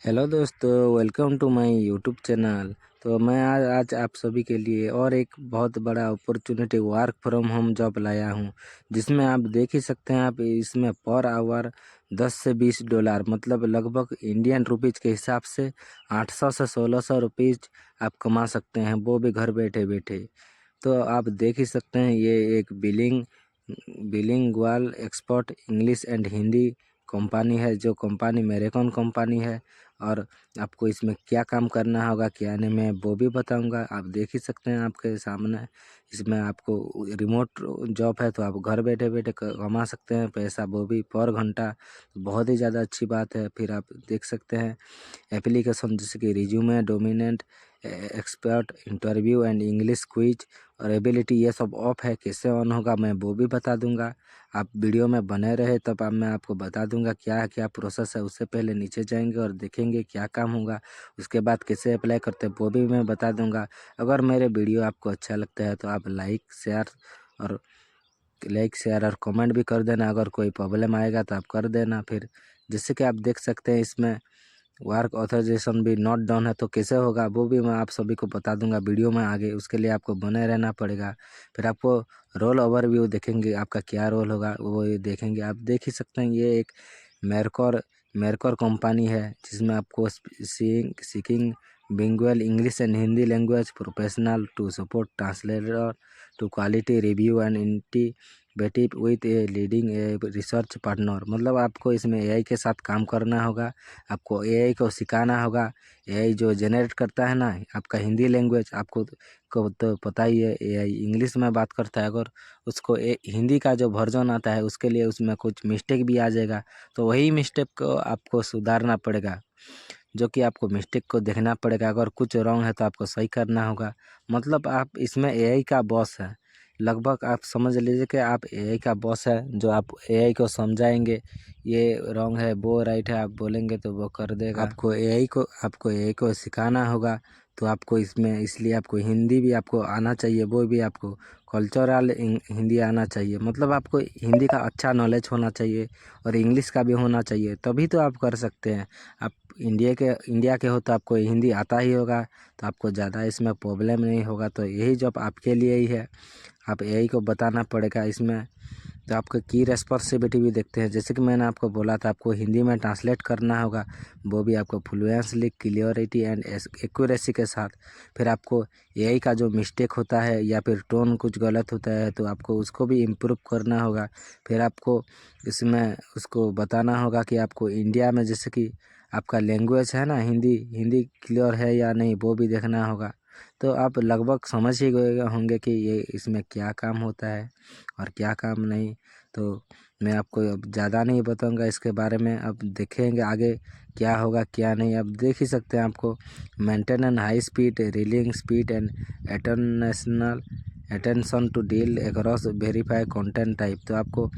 Hello दोस्तों, welcome to my YouTube channel. तो मैं आज आप सभी के लिए और एक बहुत बड़ा opportunity work from home job लाया हूं, जिसमें आप देख ही सकते हैं। आप इसमें पर आवर 10 से 20 डॉलर मतलब लगभग इंडियन रुपीज के हिसाब से 800 से 1600 रुपीज आप कमा सकते हैं, वो भी घर बैठे बैठे। तो आप देख ही सकते हैं, ये एक bilingual expert English and Hindi company है, जो कंपनी मेरेकॉन कंपनी है। और आपको इसमें क्या काम करना होगा क्या नहीं, मैं वो भी बताऊंगा। आप देख ही सकते हैं आपके सामने। इसमें आपको रिमोट जॉब है, तो आप घर बैठे बैठे कमा सकते हैं पैसा, वो भी पर घंटा। बहुत ही ज़्यादा अच्छी बात है। फिर आप देख सकते हैं एप्लीकेशन जैसे कि resume, dominant, expert, interview and English quiz और एबिलिटी, ये सब ऑफ है। कैसे ऑन होगा मैं वो भी बता दूंगा। आप वीडियो में बने रहे, तब मैं आपको बता दूंगा क्या क्या प्रोसेस है। उससे पहले नीचे जाएंगे और देखेंगे क्या काम होगा, उसके बाद कैसे अप्लाई करते हैं वो भी मैं बता दूंगा। अगर मेरे वीडियो आपको अच्छा लगता है तो आप लाइक शेयर और कमेंट भी कर देना। अगर कोई प्रॉब्लम आएगा तो आप कर देना। फिर जैसे कि आप देख सकते हैं, इसमें वर्क ऑथराइजेशन भी नॉट डाउन है, तो कैसे होगा वो भी मैं आप सभी को बता दूंगा वीडियो में आगे। उसके लिए आपको बने रहना पड़ेगा। फिर आपको रोल ओवरव्यू देखेंगे, आपका क्या रोल होगा वो ये देखेंगे। आप देख ही सकते हैं, ये एक मेरकोर मेरकोर कंपनी है, जिसमें आपको seeking bilingual English and Hindi language professional to support translator to quality review and integrative with a leading a research partner. मतलब आपको इसमें एआई के साथ काम करना होगा। आपको एआई को सिखाना होगा। एआई जो जनरेट करता है ना आपका हिंदी लैंग्वेज, आपको को तो पता ही है एआई इंग्लिश में बात करता है। अगर उसको हिंदी का जो वर्जन आता है, उसके लिए उसमें कुछ मिस्टेक भी आ जाएगा, तो वही मिस्टेक को आपको सुधारना पड़ेगा। जो कि आपको मिस्टेक को देखना पड़ेगा। अगर कुछ रॉन्ग है तो आपको सही करना होगा। मतलब आप इसमें एआई का बॉस है। लगभग आप समझ लीजिए कि आप एआई का बॉस है, जो आप एआई को समझाएंगे, ये रॉन्ग है वो राइट है, आप बोलेंगे तो वो कर देगा। आपको एआई को सिखाना होगा। तो आपको इसमें इसलिए आपको हिंदी भी आपको आना चाहिए, वो भी आपको कल्चरल हिंदी आना चाहिए। मतलब आपको हिंदी का अच्छा नॉलेज होना चाहिए और इंग्लिश का भी होना चाहिए, तभी तो आप कर सकते हैं। आप इंडिया के हो तो आपको हिंदी आता ही होगा, तो आपको ज़्यादा इसमें प्रॉब्लम नहीं होगा। तो यही जॉब आपके लिए ही है। आप एआई को बताना पड़ेगा इसमें। तो आपको की रेस्पॉन्सिबिलिटी भी देखते हैं, जैसे कि मैंने आपको बोला था, आपको हिंदी में ट्रांसलेट करना होगा, वो भी आपको फ्लुएंसली, क्लियरिटी एंड एक्यूरेसी के साथ। फिर आपको एआई का जो मिस्टेक होता है या फिर टोन कुछ गलत होता है, तो आपको उसको भी इम्प्रूव करना होगा। फिर आपको इसमें उसको बताना होगा कि आपको इंडिया में जैसे कि आपका लैंग्वेज है ना हिंदी, हिंदी क्लियर है या नहीं, वो भी देखना होगा। तो आप लगभग समझ ही गए होंगे कि ये इसमें क्या काम होता है और क्या काम नहीं। तो मैं आपको अब ज़्यादा नहीं बताऊंगा इसके बारे में। अब देखेंगे आगे क्या होगा क्या नहीं। अब देख ही सकते हैं, आपको maintain and high speed reeling speed and international attention to deal across verify content type. तो आपको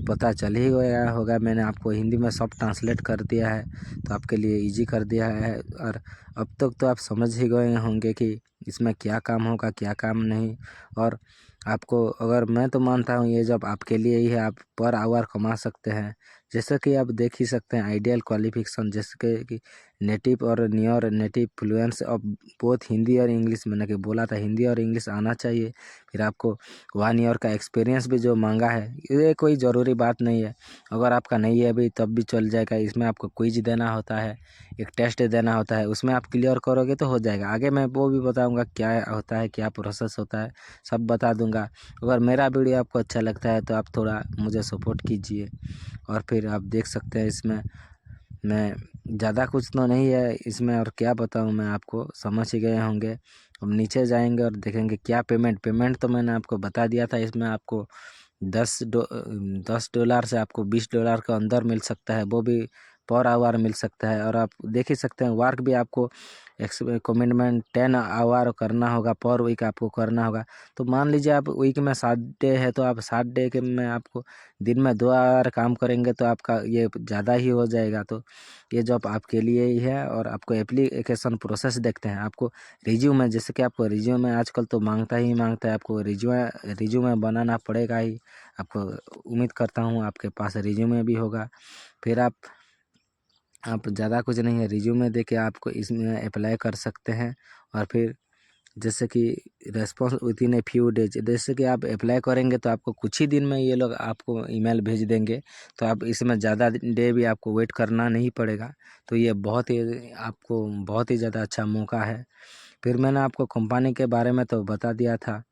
पता चल ही गया होगा, मैंने आपको हिंदी में सब ट्रांसलेट कर दिया है, तो आपके लिए इजी कर दिया है। और अब तक तो आप समझ ही गए होंगे कि इसमें क्या काम होगा क्या काम नहीं। और आपको, अगर मैं तो मानता हूँ ये जॉब आपके लिए ही है। आप पर आवर कमा सकते हैं। जैसे कि आप देख ही सकते हैं, आइडियल क्वालिफिकेशन जैसे कि नेटिव और near native Fluence of both Hindi और इंग्लिश। मैंने कि बोला था हिंदी और इंग्लिश आना चाहिए। फिर आपको 1 ईयर का एक्सपीरियंस भी जो मांगा है, ये कोई ज़रूरी बात नहीं है। अगर आपका नहीं है अभी तब भी चल जाएगा। इसमें आपको क्विज देना होता है, एक टेस्ट देना होता है, उसमें आप क्लियर करोगे तो हो जाएगा। आगे मैं वो भी बताऊंगा क्या होता है, क्या प्रोसेस होता है, सब बता दूंगा। अगर मेरा वीडियो आपको अच्छा लगता है तो आप थोड़ा मुझे सपोर्ट कीजिए। और फिर आप देख सकते हैं, इसमें मैं ज़्यादा कुछ तो नहीं है इसमें, और क्या बताऊं मैं आपको, समझ ही गए होंगे। अब नीचे जाएंगे और देखेंगे क्या पेमेंट तो मैंने आपको बता दिया था। इसमें आपको 10 डॉलर से आपको 20 डॉलर के अंदर मिल सकता है, वो भी पर आवर मिल सकता है। और आप देख ही सकते हैं, वर्क भी आपको कमिटमेंट 10 आवर करना होगा, पर वीक आपको करना होगा। तो मान लीजिए आप वीक में 7 डे है, तो आप 7 डे के में आपको दिन में 2 आवर काम करेंगे, तो आपका ये ज़्यादा ही हो जाएगा। तो ये जॉब आपके लिए ही है। और आपको एप्लीकेशन प्रोसेस देखते हैं, आपको रिज्यूमे, जैसे कि आपको रिज्यूमे आजकल तो मांगता ही मांगता है, आपको रिज्यूमे बनाना पड़ेगा ही। आपको उम्मीद करता हूँ आपके पास रिज्यूमे भी होगा। फिर आप आप ज़्यादा कुछ नहीं है, रिज्यूमे दे के आपको इसमें अप्लाई कर सकते हैं। और फिर जैसे कि response within a few days, जैसे कि आप अप्लाई करेंगे तो आपको कुछ ही दिन में ये लोग आपको ईमेल भेज देंगे। तो आप इसमें ज़्यादा डे भी आपको वेट करना नहीं पड़ेगा। तो ये आपको बहुत ही ज़्यादा अच्छा मौका है। फिर मैंने आपको कंपनी के बारे में तो बता दिया था,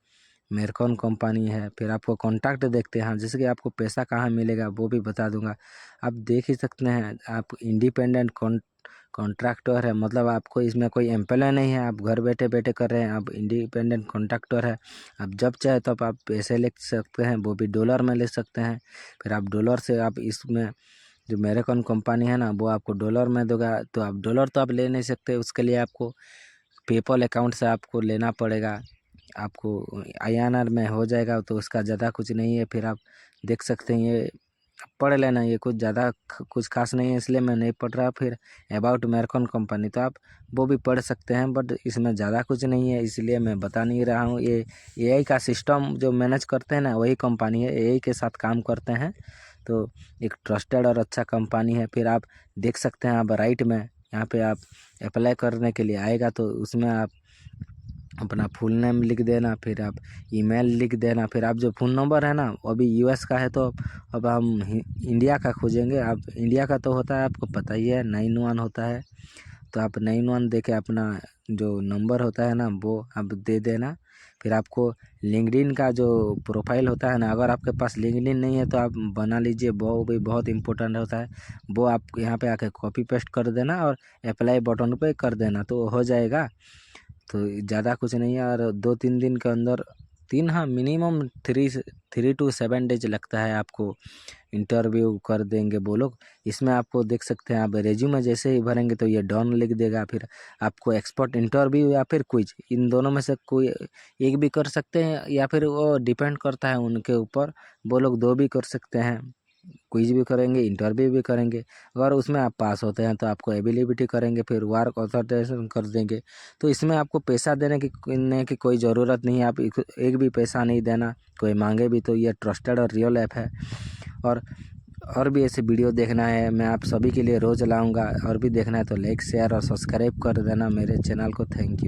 मेरकॉन कंपनी है। फिर आपको कॉन्ट्रैक्ट देखते हैं, जैसे कि आपको पैसा कहाँ मिलेगा वो भी बता दूंगा। आप देख ही सकते हैं, आप इंडिपेंडेंट कॉन्ट्रैक्टर है, मतलब आपको इसमें कोई एम्प्लॉय नहीं है, आप घर बैठे बैठे कर रहे हैं, आप इंडिपेंडेंट कॉन्ट्रैक्टर है। आप जब चाहे तब आप पैसे ले सकते हैं, वो भी डॉलर में ले सकते हैं। फिर आप डॉलर से आप इसमें जो मेरेकॉन कंपनी है ना, वो आपको डॉलर में देगा। तो आप डॉलर तो आप ले नहीं सकते, उसके लिए आपको पेपल अकाउंट से आपको लेना पड़ेगा। आपको INR में हो जाएगा, तो उसका ज़्यादा कुछ नहीं है। फिर आप देख सकते हैं, ये पढ़ लेना, ये कुछ ज़्यादा कुछ खास नहीं है, इसलिए मैं नहीं पढ़ रहा। फिर अबाउट मेरकॉन कंपनी तो आप वो भी पढ़ सकते हैं, बट इसमें ज़्यादा कुछ नहीं है, इसलिए मैं बता नहीं रहा हूँ। ये AI का सिस्टम जो मैनेज करते हैं ना, वही कंपनी है, AI के साथ काम करते हैं। तो एक ट्रस्टेड और अच्छा कंपनी है। फिर आप देख सकते हैं, आप राइट में यहाँ पे आप अप्लाई करने के लिए आएगा, तो उसमें आप अपना फुल नेम लिख देना, फिर आप ईमेल लिख देना। फिर आप जो फ़ोन नंबर है ना, वो अभी US का है, तो अब हम इंडिया का खोजेंगे। आप इंडिया का तो होता है, आपको पता ही है, 91 होता है। तो आप 91 दे के अपना जो नंबर होता है ना, वो आप दे देना। फिर आपको लिंक्डइन का जो प्रोफाइल होता है ना, अगर आपके पास लिंक्डइन नहीं है तो आप बना लीजिए, वो भी बहुत इंपॉर्टेंट होता है। वो आप यहाँ पे आके कॉपी पेस्ट कर देना और अप्लाई बटन पे कर देना, तो हो जाएगा। तो ज़्यादा कुछ नहीं है, और 2-3 दिन के अंदर हाँ मिनिमम 3 to 7 डेज लगता है, आपको इंटरव्यू कर देंगे वो लोग। इसमें आपको देख सकते हैं, आप रेज्यूमे जैसे ही भरेंगे तो ये डन लिख देगा। फिर आपको एक्सपर्ट इंटरव्यू या फिर क्विज, इन दोनों में से कोई एक भी कर सकते हैं, या फिर वो डिपेंड करता है उनके ऊपर, वो लोग 2 भी कर सकते हैं। क्विज भी करेंगे, इंटरव्यू भी करेंगे। अगर उसमें आप पास होते हैं तो आपको एबिलिटी करेंगे, फिर वर्क ऑथराइजेशन कर देंगे। तो इसमें आपको पैसा देने की कोई ज़रूरत नहीं है, आप एक भी पैसा नहीं देना, कोई मांगे भी तो। ये ट्रस्टेड और रियल ऐप है। और और भी ऐसे वीडियो देखना है, मैं आप सभी के लिए रोज़ लाऊंगा। और भी देखना है तो लाइक शेयर और सब्सक्राइब कर देना मेरे चैनल को। Thank you.